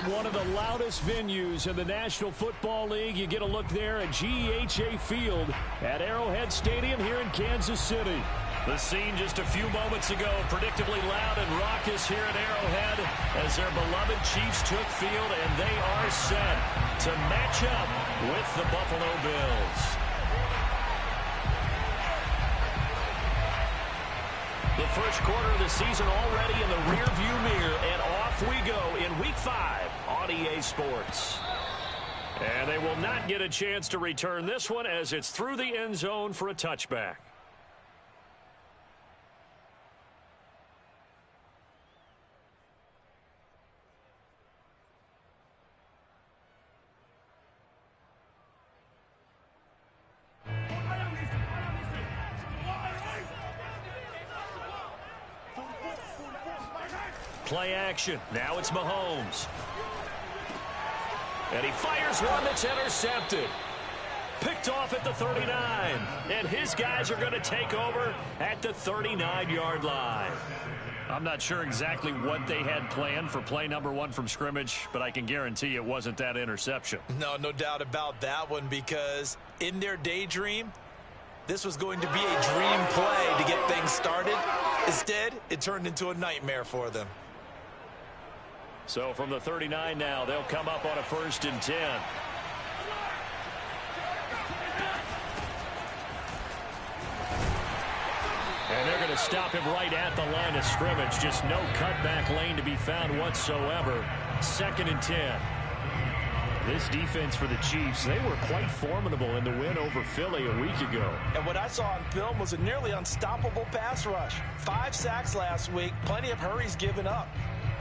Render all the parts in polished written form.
From one of the loudest venues in the National Football League, you get a look there at GEHA Field at Arrowhead Stadium here in Kansas City. The scene just a few moments ago, predictably loud and raucous here at Arrowhead as their beloved Chiefs took field, and they are set to match up with the Buffalo Bills. The first quarter of the season already in the rearview mirror, and off we go in Week 5 on EA Sports. And they will not get a chance to return this one as it's through the end zone for a touchback. Play action. Now it's Mahomes. And he fires one that's intercepted. Picked off at the 39. And his guys are going to take over at the 39-yard line. I'm not sure exactly what they had planned for play number 1 from scrimmage, but I can guarantee it wasn't that interception. No doubt about that one, because in their daydream, this was going to be a dream play to get things started. Instead, it turned into a nightmare for them. So from the 39 now, they'll come up on a 1st and 10. And they're going to stop him right at the line of scrimmage. Just no cutback lane to be found whatsoever. 2nd and 10. This defense for the Chiefs, they were quite formidable in the win over Philly a week ago. And what I saw on film was a nearly unstoppable pass rush. 5 sacks last week, plenty of hurries given up.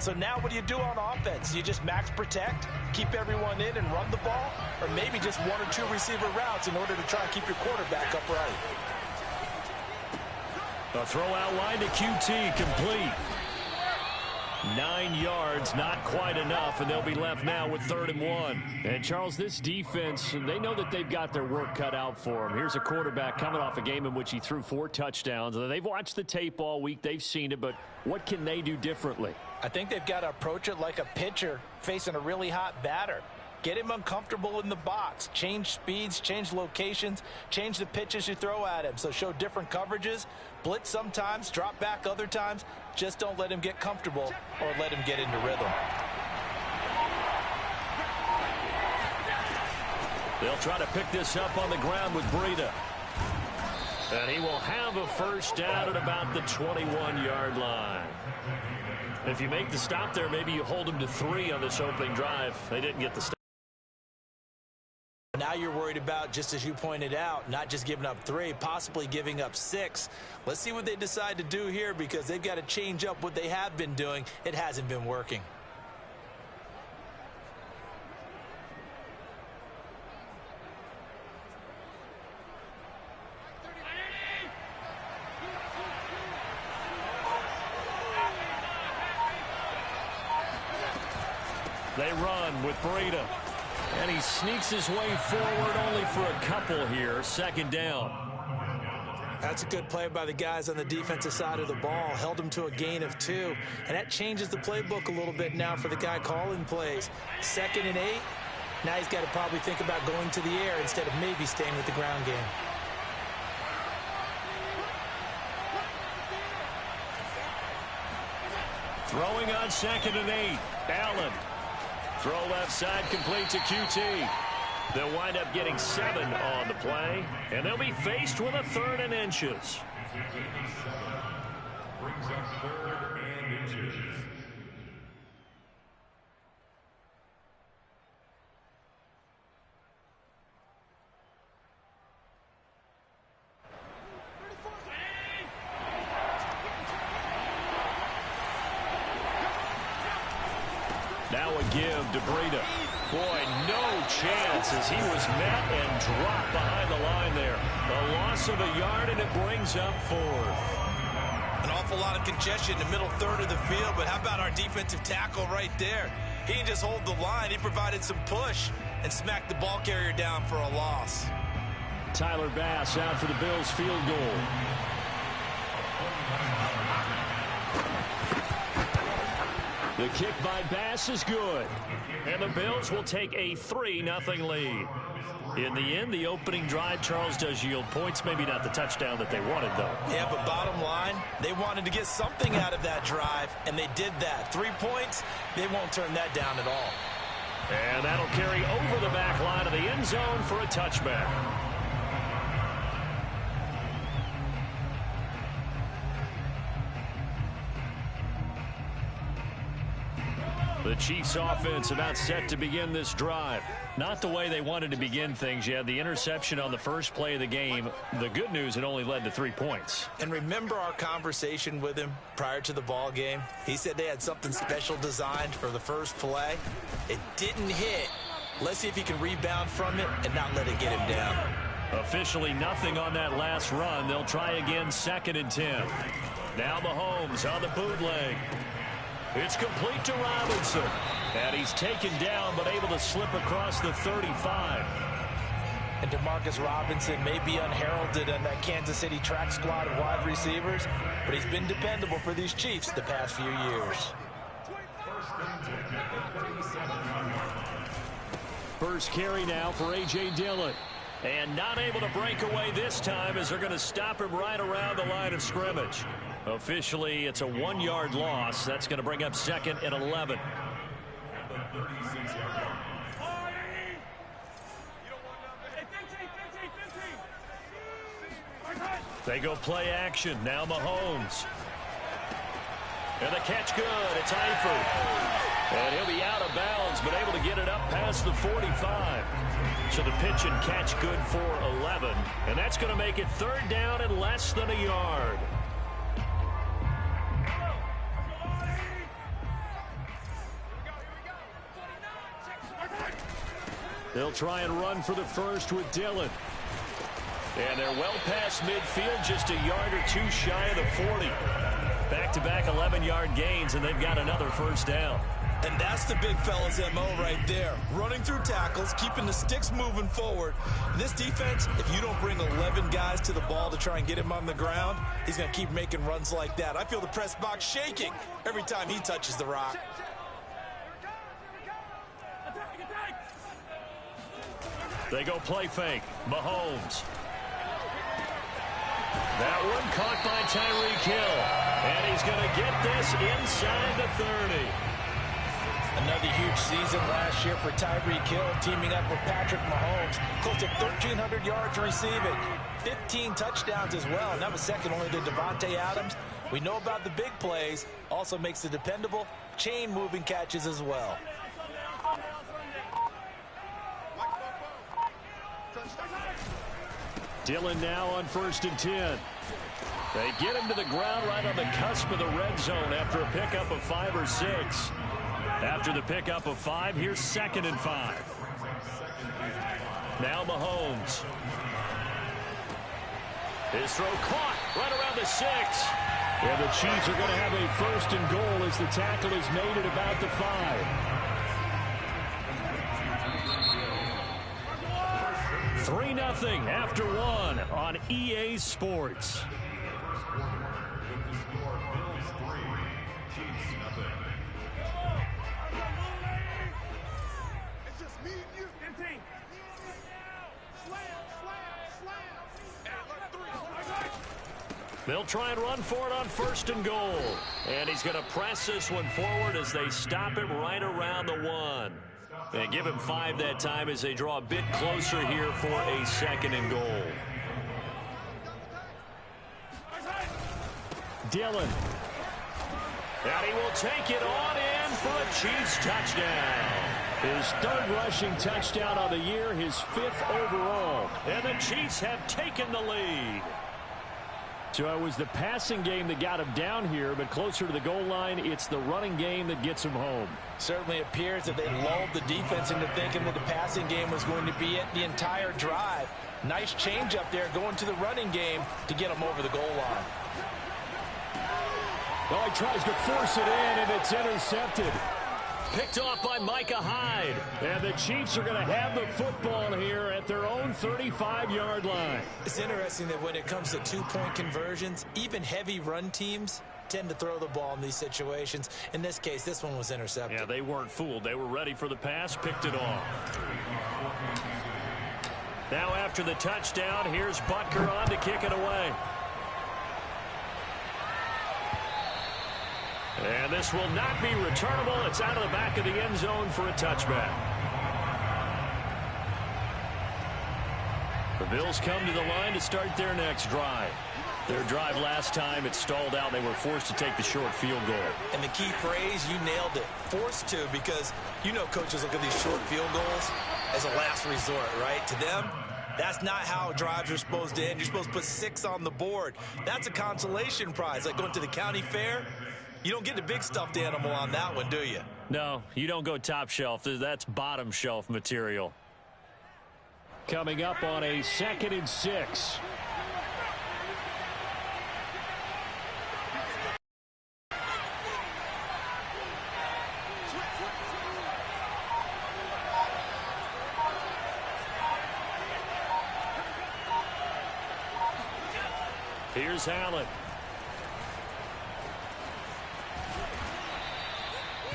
So now what do you do on offense? You just max protect, keep everyone in and run the ball, or maybe just 1 or 2 receiver routes in order to try and keep your quarterback upright. A throw out line to QT, complete. 9 yards, not quite enough, and they'll be left now with 3rd and 1. And, Charles, this defense, they know that they've got their work cut out for them. Here's a quarterback coming off a game in which he threw 4 touchdowns. They've watched the tape all week. They've seen it, but what can they do differently? I think they've got to approach it like a pitcher facing a really hot batter. Get him uncomfortable in the box. Change speeds, change locations, change the pitches you throw at him. So show different coverages. Blitz sometimes, drop back other times. Just don't let him get comfortable or let him get into rhythm. They'll try to pick this up on the ground with Breida. And he will have a 1st down at about the 21-yard line. If you make the stop there, maybe you hold them to 3 on this opening drive. They didn't get the stop. Now you're worried about, just as you pointed out, not just giving up 3, possibly giving up 6. Let's see what they decide to do here, because they've got to change up what they have been doing. It hasn't been working. They run with Breida. And he sneaks his way forward only for a couple here. 2nd down. That's a good play by the guys on the defensive side of the ball. Held him to a gain of 2. And that changes the playbook a little bit now for the guy calling plays. 2nd and 8. Now he's got to probably think about going to the air instead of maybe staying with the ground game. Throwing on 2nd and 8. Allen. Throw left side, complete to QT. They'll wind up getting 7 on the play, and they'll be faced with a 3rd and inches. Brings up 3rd and inches. Now a give to Breida. Boy, no chance as he was met and dropped behind the line there. A loss of a yard, and it brings up 4th. An awful lot of congestion in the middle 3rd of the field, but how about our defensive tackle right there? He didn't just hold the line. He provided some push and smacked the ball carrier down for a loss. Tyler Bass out for the Bills field goal. The kick by Bass is good. And the Bills will take a 3-0 lead. In the end, the opening drive, Charles, does yield points. Maybe not the touchdown that they wanted, though. Yeah, but bottom line, they wanted to get something out of that drive, and they did that. 3 points, they won't turn that down at all. And that'll carry over the back line of the end zone for a touchback. The Chiefs offense about set to begin this drive. Not the way they wanted to begin things. You had the interception on the first play of the game. The good news, it only led to 3 points. And remember our conversation with him prior to the ball game? He said they had something special designed for the first play. It didn't hit. Let's see if he can rebound from it and not let it get him down. Officially nothing on that last run. They'll try again, 2nd and 10. Now Mahomes on the bootleg. It's complete to Robinson. And he's taken down, but able to slip across the 35. And Demarcus Robinson may be unheralded on that Kansas City track squad of wide receivers, but he's been dependable for these Chiefs the past few years. First carry now for A.J. Dillon. And not able to break away this time as they're going to stop him right around the line of scrimmage. Officially, it's a 1-yard loss. That's going to bring up 2nd and 11. They go play action. Now Mahomes. And the catch good. It's Eifert. And he'll be out of bounds, but able to get it up past the 45. So the pitch and catch good for 11. And that's going to make it 3rd down and less than a yard. They'll try and run for the first with Dillon. And they're well past midfield, just a yard or 2 shy of the 40. Back-to-back 11-yard gains, and they've got another first down. And that's the big fella's MO right there. Running through tackles, keeping the sticks moving forward. This defense, if you don't bring 11 guys to the ball to try and get him on the ground, he's going to keep making runs like that. I feel the press box shaking every time he touches the rock. They go play fake. Mahomes. That one caught by Tyreek Hill. And he's going to get this inside the 30. Another huge season last year for Tyreek Hill, teaming up with Patrick Mahomes. Close to 1,300 yards receiving. 15 touchdowns as well. And that was second only to Davante Adams. We know about the big plays. Also makes the dependable chain-moving catches as well. Dillon now on 1st and 10. They get him to the ground right on the cusp of the red zone after a pickup of 5 or 6. After the pickup of 5, here's 2nd and 5. Now Mahomes. His throw caught right around the 6. And the Chiefs are going to have a 1st and goal as the tackle is made at about the 5. 3-0 after 1 on EA Sports. They'll try and run for it on 1st and goal. And he's going to press this one forward as they stop him right around the 1. They give him 5 that time as they draw a bit closer here for a 2nd and goal. Dillon. And he will take it on in for a Chiefs touchdown. His 3rd rushing touchdown of the year, his 5th overall. And the Chiefs have taken the lead. So it was the passing game that got him down here, but closer to the goal line, it's the running game that gets him home. Certainly appears that they lulled the defense into thinking that the passing game was going to be it the entire drive. Nice change up there going to the running game to get him over the goal line. Well, he tries to force it in, and it's intercepted. Picked off by Micah Hyde. And the Chiefs are going to have the football here at their own 35-yard line. It's interesting that when it comes to 2-point conversions, even heavy run teams, tend to throw the ball in these situations. In this case, this one was intercepted. Yeah, they weren't fooled. They were ready for the pass, picked it off. Now after the touchdown, here's Butker on to kick it away. And this will not be returnable. It's out of the back of the end zone for a touchback. The Bills come to the line to start their next drive. Their drive last time, it stalled out. They were forced to take the short field goal. And the key phrase, you nailed it. Forced to, because you know coaches look at these short field goals as a last resort, right? To them, that's not how drives are supposed to end. You're supposed to put 6 on the board. That's a consolation prize, like going to the county fair. You don't get the big stuffed animal on that one, do you? No, you don't go top shelf. That's bottom shelf material. Coming up on a 2nd and 6. Here's Allen.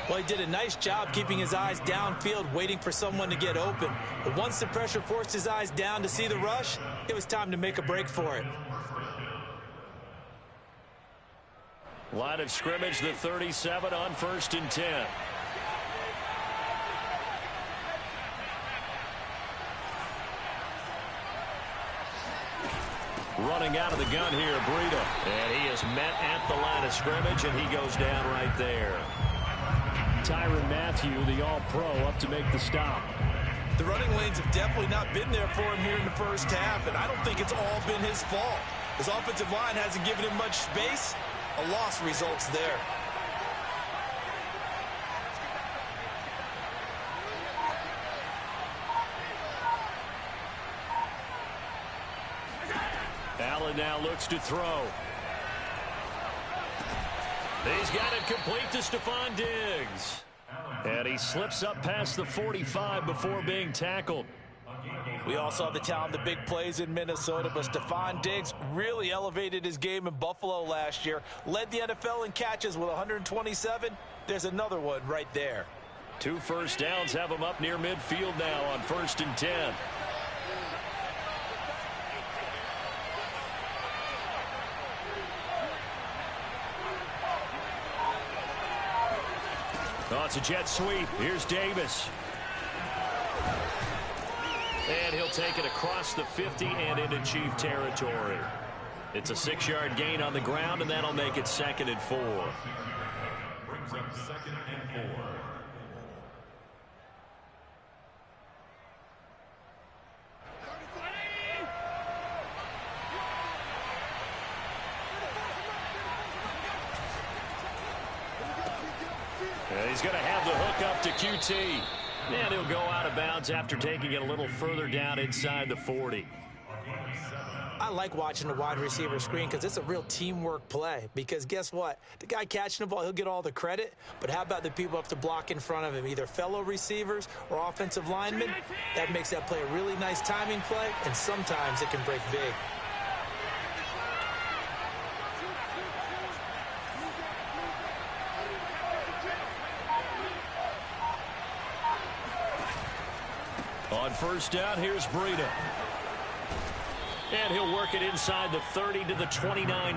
Well, he did a nice job keeping his eyes downfield, waiting for someone to get open. But once the pressure forced his eyes down to see the rush, it was time to make a break for it. Line of scrimmage, the 37 on 1st and 10. Running out of the gun here, Breida. And he is met at the line of scrimmage, and he goes down right there. Tyrann Mathieu, the All-Pro, up to make the stop. The running lanes have definitely not been there for him here in the first half, and I don't think it's all been his fault. His offensive line hasn't given him much space. A loss results there. Allen now looks to throw. He's got it complete to Stefon Diggs. And he slips up past the 45 before being tackled. We all saw the talent, the big plays in Minnesota, but Stefon Diggs really elevated his game in Buffalo last year. Led the NFL in catches with 127. There's another one right there. 2 first downs have him up near midfield now on 1st and 10. Oh, it's a jet sweep. Here's Davis. And he'll take it across the 50 and into Chief territory. It's a 6-yard gain on the ground, and that'll make it 2nd and 4. Brings up 2nd and 4. He's going to have the hook up to QT. And he'll go out of bounds after taking it a little further down inside the 40. I like watching the wide receiver screen because it's a real teamwork play. Because guess what? The guy catching the ball, he'll get all the credit. But how about the people up to block in front of him, either fellow receivers or offensive linemen? That makes that play a really nice timing play, and sometimes it can break big. On 1st down, here's Breida. And he'll work it inside the 30 to the 29.